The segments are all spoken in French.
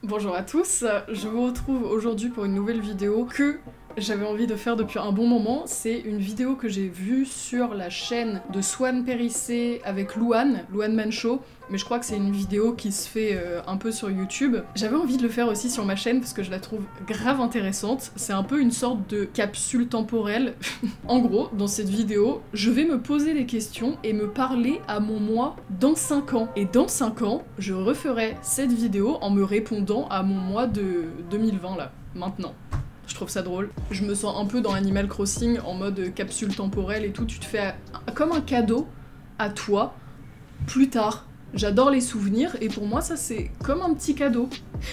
Bonjour à tous, je vous retrouve aujourd'hui pour une nouvelle vidéo que j'avais envie de faire depuis un bon moment. C'est une vidéo que j'ai vue sur la chaîne de Swan Périssé avec Louane Mancho, mais je crois que c'est une vidéo qui se fait un peu sur YouTube. J'avais envie de le faire aussi sur ma chaîne parce que je la trouve grave intéressante. C'est un peu une sorte de capsule temporelle. En gros, dans cette vidéo, je vais me poser des questions et me parler à mon moi dans 5 ans. Et dans 5 ans, je referai cette vidéo en me répondant à mon moi de 2020 là, maintenant. Je trouve ça drôle. Je me sens un peu dans Animal Crossing en mode capsule temporelle et tout. Tu te fais comme un cadeau à toi plus tard. J'adore les souvenirs et pour moi ça c'est comme un petit cadeau.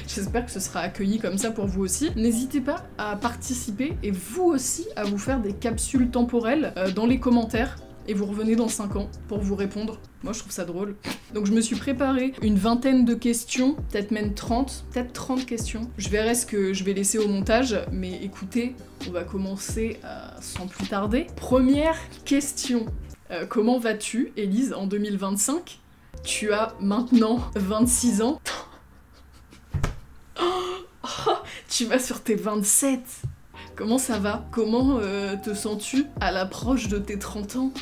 J'espère que ce sera accueilli comme ça pour vous aussi. N'hésitez pas à participer et vous aussi à vous faire des capsules temporelles dans les commentaires. Et vous revenez dans 5 ans pour vous répondre. Moi je trouve ça drôle. Donc je me suis préparé une vingtaine de questions, peut-être même 30, peut-être 30 questions. Je verrai ce que je vais laisser au montage, mais écoutez, on va commencer sans plus tarder. Première question. Comment vas-tu, Élise, en 2025 ? Tu as maintenant 26 ans. Oh, tu vas sur tes 27. Comment ça va ? Comment te sens-tu à l'approche de tes 30 ans ?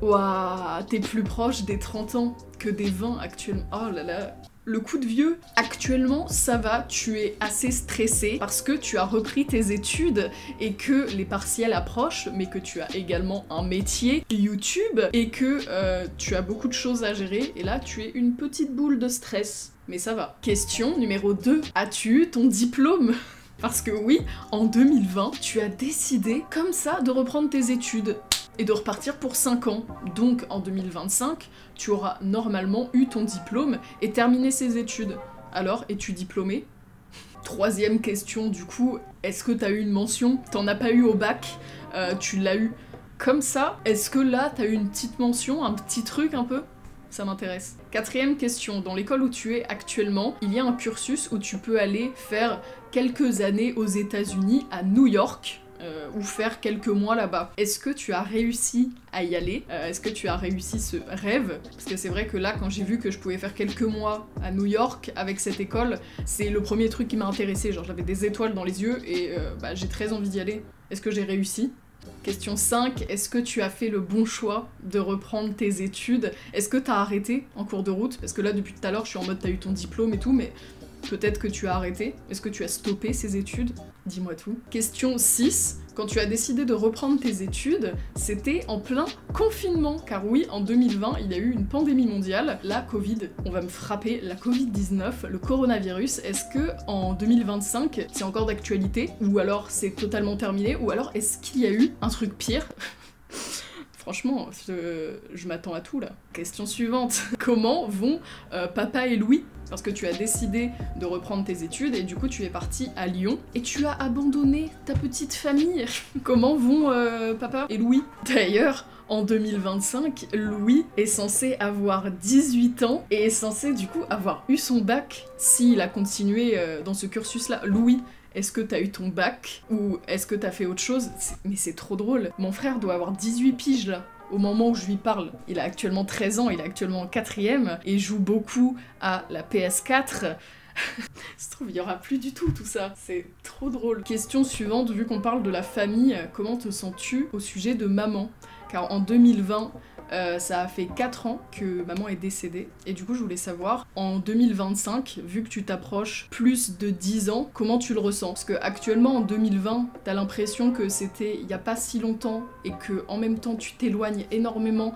Ouah, t'es plus proche des 30 ans que des 20 actuellement. Oh là là, le coup de vieux. Actuellement, ça va, tu es assez stressé parce que tu as repris tes études et que les partiels approchent, mais que tu as également un métier YouTube et que tu as beaucoup de choses à gérer et là, tu es une petite boule de stress. Mais ça va. Question numéro 2. As-tu eu ton diplôme ? Parce que oui, en 2020, tu as décidé comme ça de reprendre tes études et de repartir pour 5 ans. Donc en 2025, tu auras normalement eu ton diplôme et terminé ces études. Alors, es-tu diplômé ? Troisième question du coup, est-ce que t'as eu une mention ? T'en as pas eu au bac, tu l'as eu comme ça. Est-ce que là, t'as eu une petite mention, un petit truc un peu ? Ça m'intéresse. Quatrième question, dans l'école où tu es actuellement, il y a un cursus où tu peux aller faire quelques années aux États-Unis, à New York, ou faire quelques mois là-bas. Est-ce que tu as réussi à y aller ? Est-ce que tu as réussi ce rêve ? Parce que c'est vrai que là, quand j'ai vu que je pouvais faire quelques mois à New York avec cette école, c'est le premier truc qui m'a intéressée. Genre j'avais des étoiles dans les yeux et j'ai très envie d'y aller. Est-ce que j'ai réussi ? Question 5, est-ce que tu as fait le bon choix de reprendre tes études ? Est-ce que t'as arrêté en cours de route ? Parce que là, depuis tout à l'heure, je suis en mode t'as eu ton diplôme et tout, mais peut-être que tu as arrêté. Est-ce que tu as stoppé ces études ? Dis-moi tout. Question 6, quand tu as décidé de reprendre tes études, c'était en plein confinement. Car oui, en 2020, il y a eu une pandémie mondiale, la Covid. On va me frapper, la Covid-19, le coronavirus. Est-ce que en 2025, c'est encore d'actualité ? Ou alors c'est totalement terminé ? Ou alors est-ce qu'il y a eu un truc pire ? Franchement, je m'attends à tout là. Question suivante. Comment vont papa et Louis ? Parce que tu as décidé de reprendre tes études et du coup tu es parti à Lyon et tu as abandonné ta petite famille. Comment vont papa et Louis ? D'ailleurs, en 2025, Louis est censé avoir 18 ans et est censé du coup avoir eu son bac s'il a continué dans ce cursus-là. Louis, est-ce que t'as eu ton bac ou est-ce que t'as fait autre chose ? Mais c'est trop drôle. Mon frère doit avoir 18 piges là. Au moment où je lui parle, il a actuellement 13 ans, il est actuellement en 4ème et joue beaucoup à la PS4. Se trouve, il y aura plus du tout ça. C'est trop drôle. Question suivante, vu qu'on parle de la famille, comment te sens-tu au sujet de maman ? Car en 2020, ça a fait 4 ans que maman est décédée. Et du coup, je voulais savoir, en 2025, vu que tu t'approches plus de 10 ans, comment tu le ressens ? Parce que actuellement, en 2020, t'as l'impression que c'était il y a pas si longtemps et que en même temps, tu t'éloignes énormément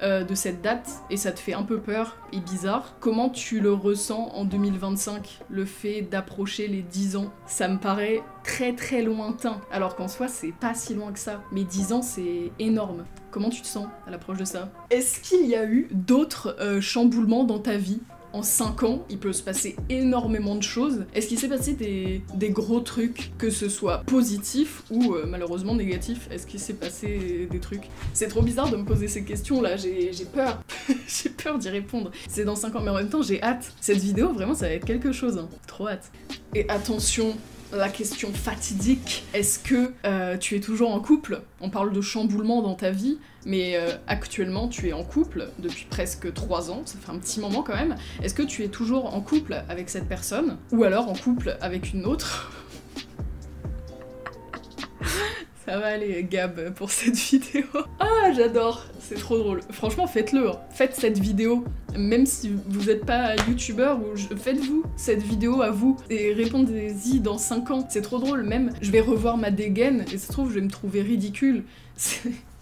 de cette date et ça te fait un peu peur et bizarre. Comment tu le ressens en 2025, le fait d'approcher les 10 ans ? Ça me paraît très très lointain, alors qu'en soi c'est pas si loin que ça, mais 10 ans c'est énorme. Comment tu te sens à l'approche de ça ? Est-ce qu'il y a eu d'autres chamboulements dans ta vie ? En 5 ans, il peut se passer énormément de choses. Est-ce qu'il s'est passé des gros trucs, que ce soit positif ou malheureusement négatif ? Est-ce qu'il s'est passé des trucs ? C'est trop bizarre de me poser ces questions là, j'ai peur. J'ai peur d'y répondre. C'est dans 5 ans, mais en même temps j'ai hâte. Cette vidéo, vraiment, ça va être quelque chose. Hein. Trop hâte. Et attention, la question fatidique, est-ce que tu es toujours en couple? On parle de chamboulement dans ta vie, mais actuellement tu es en couple depuis presque 3 ans, ça fait un petit moment quand même. Est-ce que tu es toujours en couple avec cette personne? Ou alors en couple avec une autre? Ça va aller, Gab, pour cette vidéo. Ah, j'adore, c'est trop drôle. Franchement, faites-le, hein. Faites cette vidéo, même si vous n'êtes pas youtubeur, faites-vous cette vidéo à vous, et répondez-y dans 5 ans. C'est trop drôle, même, je vais revoir ma dégaine, et ça se trouve, je vais me trouver ridicule.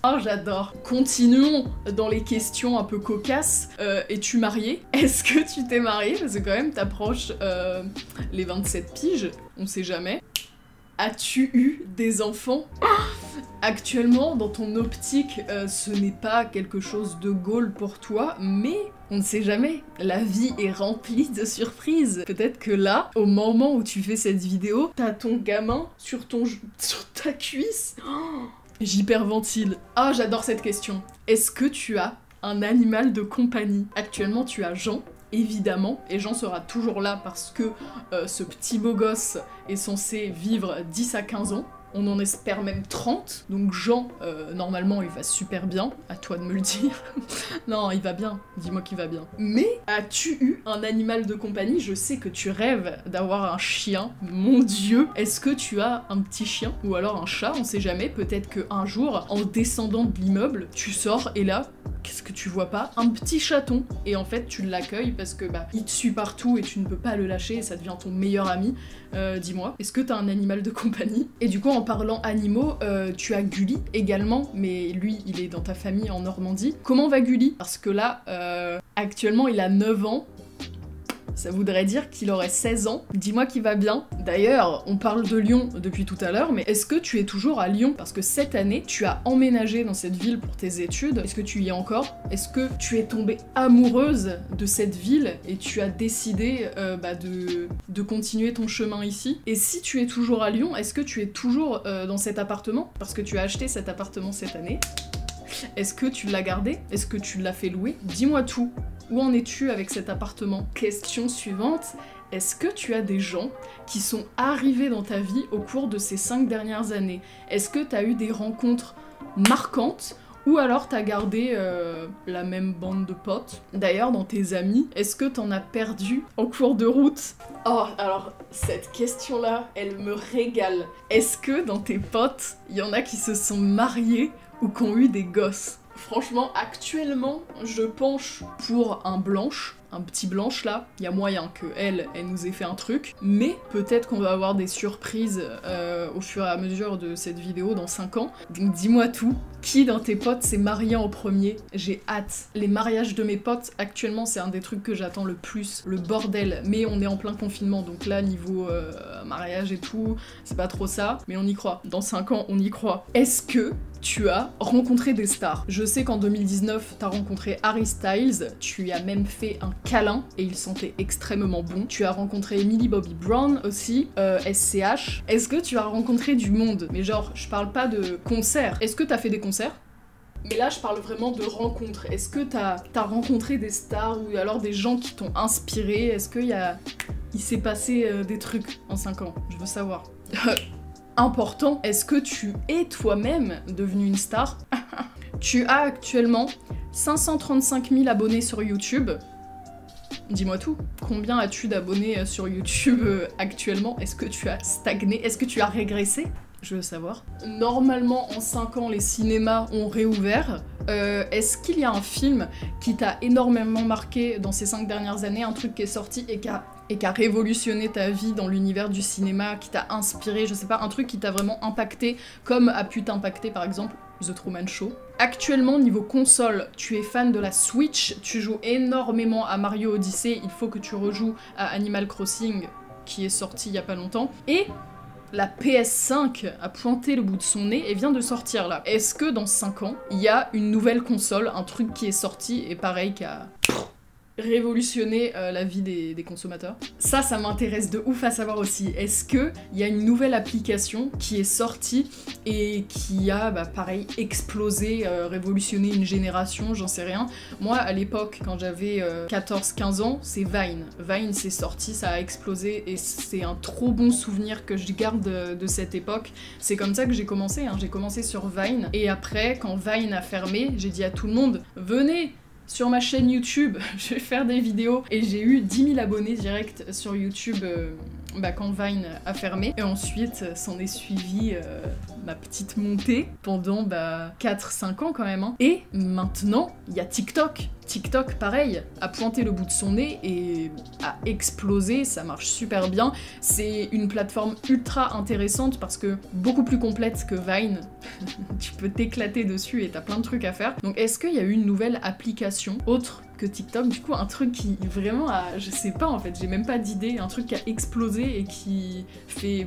Oh, j'adore. Continuons dans les questions un peu cocasses. Es-tu marié? Est-ce que tu t'es marié? Parce que quand même, t'approches les 27 piges, on sait jamais. As-tu eu des enfants? Actuellement, dans ton optique, ce n'est pas quelque chose de goal pour toi, mais on ne sait jamais. La vie est remplie de surprises. Peut-être que là, au moment où tu fais cette vidéo, t'as ton gamin sur ta cuisse. Oh, j'hyperventile. Ah, j'adore cette question. Est-ce que tu as un animal de compagnie? Actuellement, tu as Jean. Évidemment, et Jean sera toujours là parce que ce petit beau gosse est censé vivre 10 à 15 ans. On en espère même 30, donc Jean, normalement, il va super bien, à toi de me le dire. Non, il va bien, dis-moi qu'il va bien. Mais as-tu eu un animal de compagnie? Je sais que tu rêves d'avoir un chien, mon Dieu. Est-ce que tu as un petit chien? Ou alors un chat, on sait jamais, peut-être qu'un jour, en descendant de l'immeuble, tu sors et là, qu'est-ce que tu vois pas? Un petit chaton. Et en fait, tu l'accueilles parce que bah, il te suit partout et tu ne peux pas le lâcher et ça devient ton meilleur ami. Dis-moi, est-ce que t'as un animal de compagnie? Et du coup, en parlant animaux, tu as Gulli également, mais lui, il est dans ta famille en Normandie. Comment va Gulli? Parce que là, actuellement, il a 9 ans. Ça voudrait dire qu'il aurait 16 ans. Dis-moi qu'il va bien. D'ailleurs, on parle de Lyon depuis tout à l'heure, mais est-ce que tu es toujours à Lyon? Parce que cette année, tu as emménagé dans cette ville pour tes études. Est-ce que tu y es encore? Est-ce que tu es tombée amoureuse de cette ville et tu as décidé de continuer ton chemin ici? Et si tu es toujours à Lyon, est-ce que tu es toujours dans cet appartement? Parce que tu as acheté cet appartement cette année. Est-ce que tu l'as gardé? Est-ce que tu l'as fait louer? Dis-moi tout. Où en es-tu avec cet appartement? Question suivante, est-ce que tu as des gens qui sont arrivés dans ta vie au cours de ces 5 dernières années? Est-ce que tu as eu des rencontres marquantes? Ou alors t'as gardé la même bande de potes? D'ailleurs, dans tes amis, est-ce que t'en as perdu en cours de route? Oh, alors, cette question-là, elle me régale. Est-ce que dans tes potes, il y en a qui se sont mariés ou qui ont eu des gosses? Franchement, actuellement, je penche pour un blanche. Un petit blanche là, il y a moyen que elle nous ait fait un truc, mais peut-être qu'on va avoir des surprises au fur et à mesure de cette vidéo dans 5 ans. Donc dis-moi tout, qui dans tes potes s'est marié en premier? J'ai hâte. Les mariages de mes potes, actuellement c'est un des trucs que j'attends le plus, le bordel, mais on est en plein confinement, donc là niveau mariage et tout, c'est pas trop ça, mais on y croit. Dans 5 ans, on y croit. Est-ce que tu as rencontré des stars? Je sais qu'en 2019, t'as rencontré Harry Styles, tu lui as même fait un câlin et il sentait extrêmement bon. Tu as rencontré Millie Bobby Brown aussi, SCH. Est-ce que tu as rencontré du monde? Mais genre, je parle pas de concerts. Est-ce que t'as fait des concerts? Mais là, je parle vraiment de rencontres. Est-ce que t'as rencontré des stars ou alors des gens qui t'ont inspiré? Est-ce qu'il s'est passé des trucs en 5 ans? Je veux savoir. Important, est-ce que tu es toi-même devenu une star? Tu as actuellement 535 000 abonnés sur YouTube. Dis-moi tout. Combien as-tu d'abonnés sur YouTube actuellement? Est-ce que tu as stagné? Est-ce que tu as régressé? Je veux savoir. Normalement, en 5 ans, les cinémas ont réouvert. Est-ce qu'il y a un film qui t'a énormément marqué dans ces 5 dernières années, un truc qui est sorti et qui a révolutionné ta vie dans l'univers du cinéma, qui t'a inspiré, je sais pas, un truc qui t'a vraiment impacté, comme a pu t'impacter par exemple The Truman Show? Actuellement, niveau console, tu es fan de la Switch, tu joues énormément à Mario Odyssey, il faut que tu rejoues à Animal Crossing, qui est sorti il y a pas longtemps, et la PS5 a pointé le bout de son nez et vient de sortir là. Est-ce que dans 5 ans, il y a une nouvelle console, un truc qui est sorti et pareil révolutionner la vie des consommateurs. Ça m'intéresse de ouf à savoir aussi. Est-ce qu'il y a une nouvelle application qui est sortie et qui a, pareil, explosé, révolutionné une génération, j'en sais rien. Moi, à l'époque, quand j'avais 14-15 ans, c'est Vine. Vine, c'est sorti, ça a explosé et c'est un trop bon souvenir que je garde de cette époque. C'est comme ça que j'ai commencé, hein. J'ai commencé sur Vine et après, quand Vine a fermé, j'ai dit à tout le monde, venez sur ma chaîne YouTube, je vais faire des vidéos. Et j'ai eu 10 000 abonnés direct sur YouTube quand Vine a fermé. Et ensuite, s'en est suivi ma petite montée pendant 4-5 ans quand même. Hein. Et maintenant, il y a TikTok. TikTok, pareil, a pointé le bout de son nez et a explosé, ça marche super bien. C'est une plateforme ultra intéressante parce que beaucoup plus complète que Vine. Tu peux t'éclater dessus et t'as plein de trucs à faire. Donc est-ce qu'il y a eu une nouvelle application autre que TikTok, du coup un truc qui vraiment a, je sais pas en fait, j'ai même pas d'idée, un truc qui a explosé et qui fait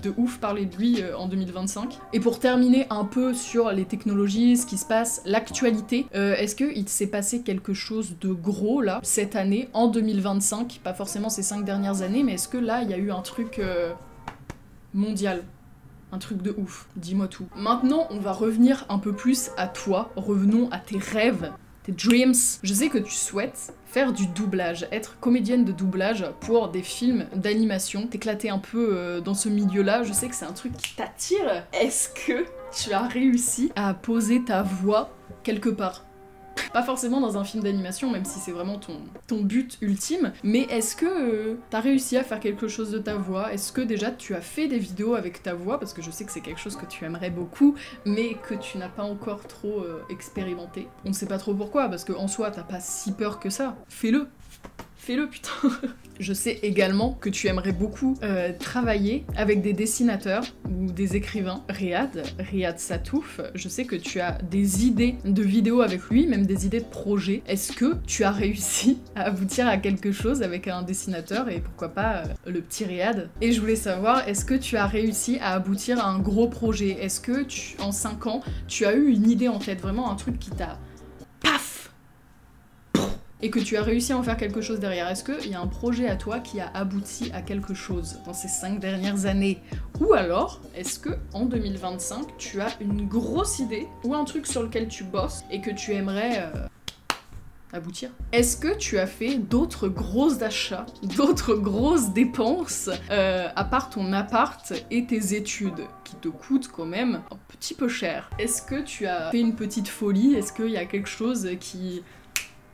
de ouf parler de lui en 2025. Et pour terminer un peu sur les technologies, ce qui se passe, l'actualité, est-ce qu'il s'est passé quelque chose de gros là, cette année, en 2025, pas forcément ces 5 dernières années, mais est-ce que là il y a eu un truc mondial? Un truc de ouf, dis-moi tout. Maintenant, on va revenir un peu plus à toi, revenons à tes rêves, tes dreams. Je sais que tu souhaites faire du doublage, être comédienne de doublage pour des films d'animation, t'éclater un peu dans ce milieu-là, je sais que c'est un truc qui t'attire. Est-ce que tu as réussi à poser ta voix quelque part ? Pas forcément dans un film d'animation, même si c'est vraiment ton but ultime, mais est-ce que t'as réussi à faire quelque chose de ta voix? Est-ce que déjà tu as fait des vidéos avec ta voix? Parce que je sais que c'est quelque chose que tu aimerais beaucoup, mais que tu n'as pas encore trop expérimenté. On ne sait pas trop pourquoi, parce qu'en soi t'as pas si peur que ça. Fais-le! Fais-le, putain. Je sais également que tu aimerais beaucoup travailler avec des dessinateurs ou des écrivains. Riyad Satouf, je sais que tu as des idées de vidéos avec lui, même des idées de projets. Est-ce que tu as réussi à aboutir à quelque chose avec un dessinateur et pourquoi pas le petit Riyad? Et je voulais savoir, est-ce que tu as réussi à aboutir à un gros projet? Est-ce que en 5 ans, tu as eu une idée en tête, vraiment un truc qui t'a... paf! Et que tu as réussi à en faire quelque chose derrière. Est-ce qu'il y a un projet à toi qui a abouti à quelque chose dans ces 5 dernières années? Ou alors, est-ce que en 2025, tu as une grosse idée ou un truc sur lequel tu bosses et que tu aimerais aboutir? Est-ce que tu as fait d'autres gros achats, d'autres grosses dépenses, à part ton appart et tes études, qui te coûtent quand même un petit peu cher? Est-ce que tu as fait une petite folie? Est-ce qu'il y a quelque chose qui...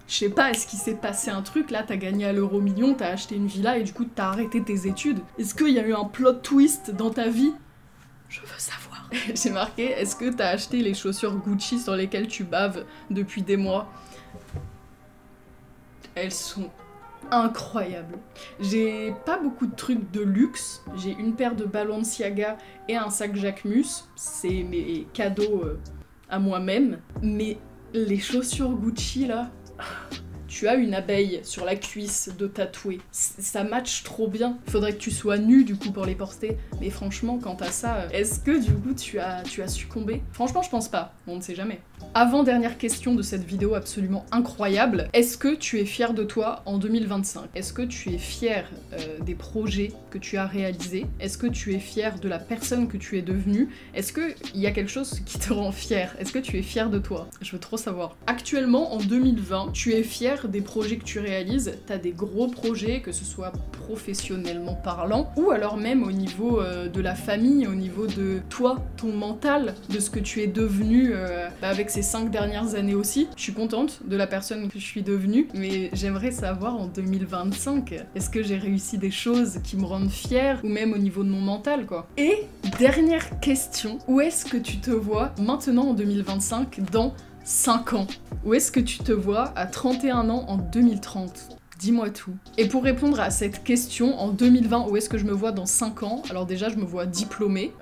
Je sais pas, est-ce qu'il s'est passé un truc, là t'as gagné à l'euro-million, t'as acheté une villa et du coup t'as arrêté tes études? Est-ce qu'il y a eu un plot twist dans ta vie? Je veux savoir. J'ai marqué, est-ce que t'as acheté les chaussures Gucci sur lesquelles tu baves depuis des mois? Elles sont incroyables. J'ai pas beaucoup de trucs de luxe, j'ai une paire de Balenciaga et un sac Jacquemus, c'est mes cadeaux à moi-même, mais les chaussures Gucci là... Tu as une abeille sur la cuisse de tatoué. Ça match trop bien. Faudrait que tu sois nu du coup pour les porter. Mais franchement, quant à ça, est-ce que du coup tu as succombé? Franchement, je pense pas. On ne sait jamais. Avant-dernière question de cette vidéo absolument incroyable. Est-ce que tu es fier de toi en 2025? Est-ce que tu es fier des projets que tu as réalisés? Est-ce que tu es fier de la personne que tu es devenue? Est-ce qu'il y a quelque chose qui te rend fier? Est-ce que tu es fier de toi? Je veux trop savoir. Actuellement, en 2020, tu es fier des projets que tu réalises? T'as des gros projets, que ce soit professionnellement parlant, ou alors même au niveau de la famille, au niveau de toi, ton mental, de ce que tu es devenu avec ces 5 dernières années aussi. Je suis contente de la personne que je suis devenue, mais j'aimerais savoir en 2025, est-ce que j'ai réussi des choses qui me rendent fière, ou même au niveau de mon mental, quoi. Et dernière question, où est-ce que tu te vois maintenant en 2025 dans 5 ans? Où est-ce que tu te vois à 31 ans en 2030? Dis-moi tout. Et pour répondre à cette question, en 2020, où est-ce que je me vois dans 5 ans? Alors déjà, je me vois diplômée,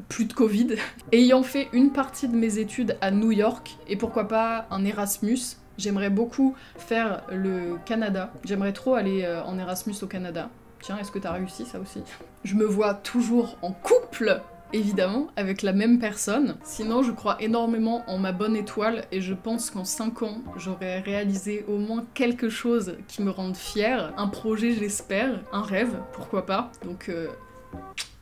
plus de Covid, ayant fait une partie de mes études à New York, et pourquoi pas un Erasmus. J'aimerais beaucoup faire le Canada. J'aimerais trop aller en Erasmus au Canada. Tiens, est-ce que t'as réussi ça aussi? Je me vois toujours en couple évidemment, avec la même personne. Sinon, je crois énormément en ma bonne étoile et je pense qu'en 5 ans, j'aurai réalisé au moins quelque chose qui me rende fière. Un projet, j'espère, un rêve, pourquoi pas. Donc,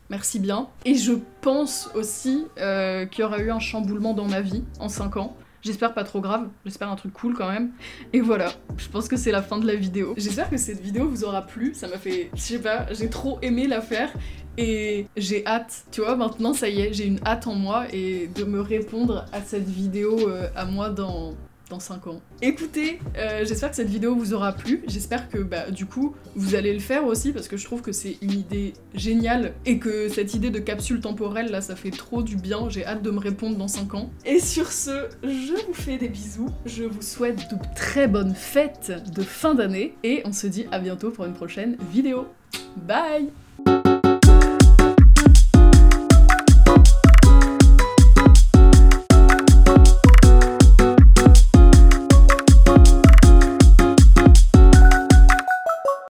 merci bien. Et je pense aussi qu'il y aura eu un chamboulement dans ma vie en 5 ans. J'espère pas trop grave, j'espère un truc cool quand même. Et voilà, je pense que c'est la fin de la vidéo. J'espère que cette vidéo vous aura plu, ça m'a fait, je sais pas, j'ai trop aimé la faire. Et j'ai hâte, tu vois, maintenant ça y est, j'ai une hâte en moi et de me répondre à cette vidéo à moi dans 5 ans. Écoutez, j'espère que cette vidéo vous aura plu, j'espère que du coup vous allez le faire aussi parce que je trouve que c'est une idée géniale et que cette idée de capsule temporelle là ça fait trop du bien, j'ai hâte de me répondre dans 5 ans. Et sur ce, je vous fais des bisous, je vous souhaite de très bonnes fêtes de fin d'année et on se dit à bientôt pour une prochaine vidéo. Bye!